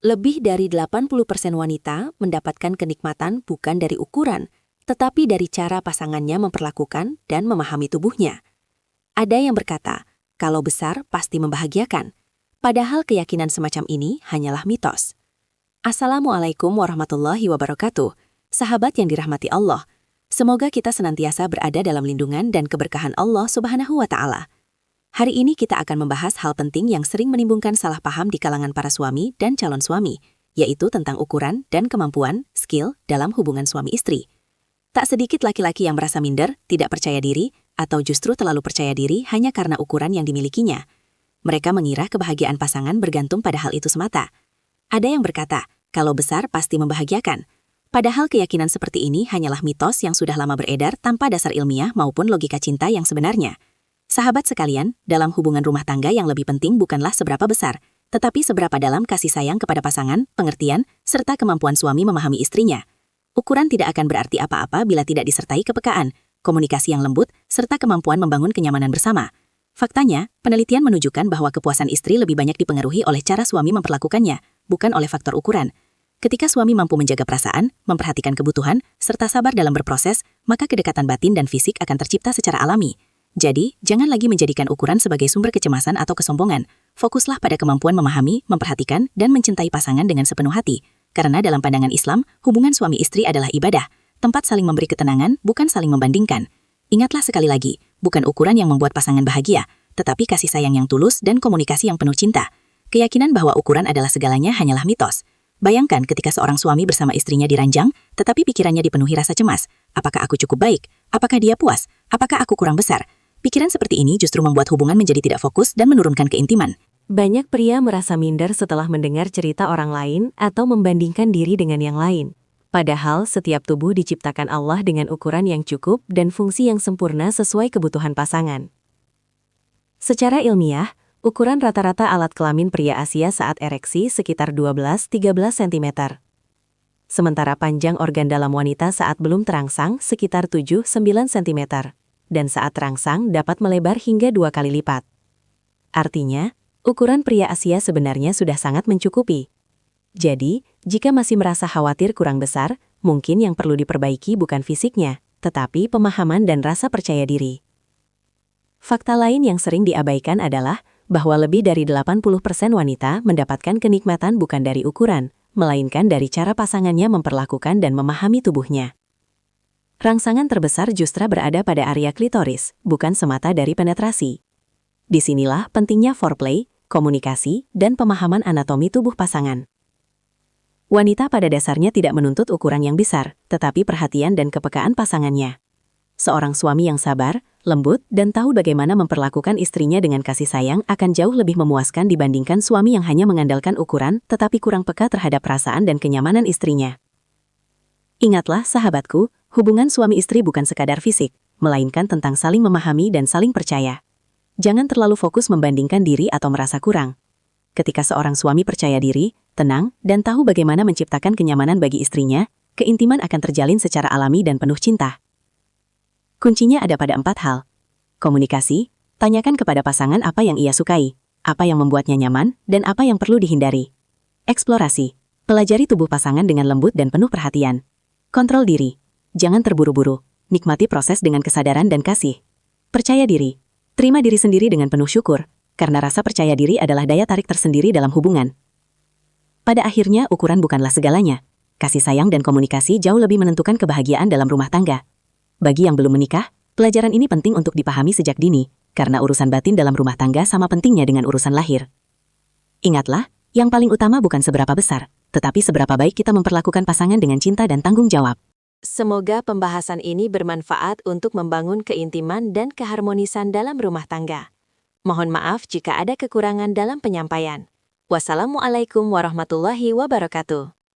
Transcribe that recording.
Lebih dari 80% wanita mendapatkan kenikmatan bukan dari ukuran, tetapi dari cara pasangannya memperlakukan dan memahami tubuhnya. Ada yang berkata, kalau besar pasti membahagiakan. Padahal keyakinan semacam ini hanyalah mitos. Assalamualaikum warahmatullahi wabarakatuh. Sahabat yang dirahmati Allah. Semoga kita senantiasa berada dalam lindungan dan keberkahan Allah Subhanahu wa Ta'ala. Hari ini kita akan membahas hal penting yang sering menimbulkan salah paham di kalangan para suami dan calon suami, yaitu tentang ukuran dan kemampuan, skill dalam hubungan suami istri. Tak sedikit laki-laki yang merasa minder, tidak percaya diri, atau justru terlalu percaya diri hanya karena ukuran yang dimilikinya. Mereka mengira kebahagiaan pasangan bergantung pada hal itu semata. Ada yang berkata, kalau besar pasti membahagiakan. Padahal keyakinan seperti ini hanyalah mitos yang sudah lama beredar tanpa dasar ilmiah maupun logika cinta yang sebenarnya. Sahabat sekalian, dalam hubungan rumah tangga yang lebih penting bukanlah seberapa besar, tetapi seberapa dalam kasih sayang kepada pasangan, pengertian, serta kemampuan suami memahami istrinya. Ukuran tidak akan berarti apa-apa bila tidak disertai kepekaan, komunikasi yang lembut, serta kemampuan membangun kenyamanan bersama. Faktanya, penelitian menunjukkan bahwa kepuasan istri lebih banyak dipengaruhi oleh cara suami memperlakukannya, bukan oleh faktor ukuran. Ketika suami mampu menjaga perasaan, memperhatikan kebutuhan, serta sabar dalam berproses, maka kedekatan batin dan fisik akan tercipta secara alami. Jadi, jangan lagi menjadikan ukuran sebagai sumber kecemasan atau kesombongan. Fokuslah pada kemampuan memahami, memperhatikan, dan mencintai pasangan dengan sepenuh hati. Karena dalam pandangan Islam, hubungan suami istri adalah ibadah, tempat saling memberi ketenangan, bukan saling membandingkan. Ingatlah sekali lagi, bukan ukuran yang membuat pasangan bahagia, tetapi kasih sayang yang tulus dan komunikasi yang penuh cinta. Keyakinan bahwa ukuran adalah segalanya hanyalah mitos. Bayangkan ketika seorang suami bersama istrinya diranjang, tetapi pikirannya dipenuhi rasa cemas. Apakah aku cukup baik? Apakah dia puas? Apakah aku kurang besar? Pikiran seperti ini justru membuat hubungan menjadi tidak fokus dan menurunkan keintiman. Banyak pria merasa minder setelah mendengar cerita orang lain atau membandingkan diri dengan yang lain. Padahal setiap tubuh diciptakan Allah dengan ukuran yang cukup dan fungsi yang sempurna sesuai kebutuhan pasangan. Secara ilmiah, ukuran rata-rata alat kelamin pria Asia saat ereksi sekitar 12-13 cm. Sementara panjang organ dalam wanita saat belum terangsang sekitar 7-9 cm. Dan saat terangsang dapat melebar hingga 2 kali lipat. Artinya, ukuran pria Asia sebenarnya sudah sangat mencukupi. Jadi, jika masih merasa khawatir kurang besar, mungkin yang perlu diperbaiki bukan fisiknya, tetapi pemahaman dan rasa percaya diri. Fakta lain yang sering diabaikan adalah bahwa lebih dari 80% wanita mendapatkan kenikmatan bukan dari ukuran, melainkan dari cara pasangannya memperlakukan dan memahami tubuhnya. Rangsangan terbesar justru berada pada area klitoris, bukan semata dari penetrasi. Disinilah pentingnya foreplay, komunikasi, dan pemahaman anatomi tubuh pasangan. Wanita pada dasarnya tidak menuntut ukuran yang besar, tetapi perhatian dan kepekaan pasangannya. Seorang suami yang sabar, lembut, dan tahu bagaimana memperlakukan istrinya dengan kasih sayang akan jauh lebih memuaskan dibandingkan suami yang hanya mengandalkan ukuran tetapi kurang peka terhadap perasaan dan kenyamanan istrinya. Ingatlah, sahabatku, hubungan suami istri bukan sekadar fisik, melainkan tentang saling memahami dan saling percaya. Jangan terlalu fokus membandingkan diri atau merasa kurang. Ketika seorang suami percaya diri, tenang, dan tahu bagaimana menciptakan kenyamanan bagi istrinya, keintiman akan terjalin secara alami dan penuh cinta. Kuncinya ada pada 4 hal. Komunikasi, tanyakan kepada pasangan apa yang ia sukai, apa yang membuatnya nyaman, dan apa yang perlu dihindari. Eksplorasi, pelajari tubuh pasangan dengan lembut dan penuh perhatian. Kontrol diri. Jangan terburu-buru. Nikmati proses dengan kesadaran dan kasih. Percaya diri. Terima diri sendiri dengan penuh syukur, karena rasa percaya diri adalah daya tarik tersendiri dalam hubungan. Pada akhirnya, ukuran bukanlah segalanya. Kasih sayang dan komunikasi jauh lebih menentukan kebahagiaan dalam rumah tangga. Bagi yang belum menikah, pelajaran ini penting untuk dipahami sejak dini, karena urusan batin dalam rumah tangga sama pentingnya dengan urusan lahir. Ingatlah, yang paling utama bukan seberapa besar, tetapi seberapa baik kita memperlakukan pasangan dengan cinta dan tanggung jawab. Semoga pembahasan ini bermanfaat untuk membangun keintiman dan keharmonisan dalam rumah tangga. Mohon maaf jika ada kekurangan dalam penyampaian. Wassalamualaikum warahmatullahi wabarakatuh.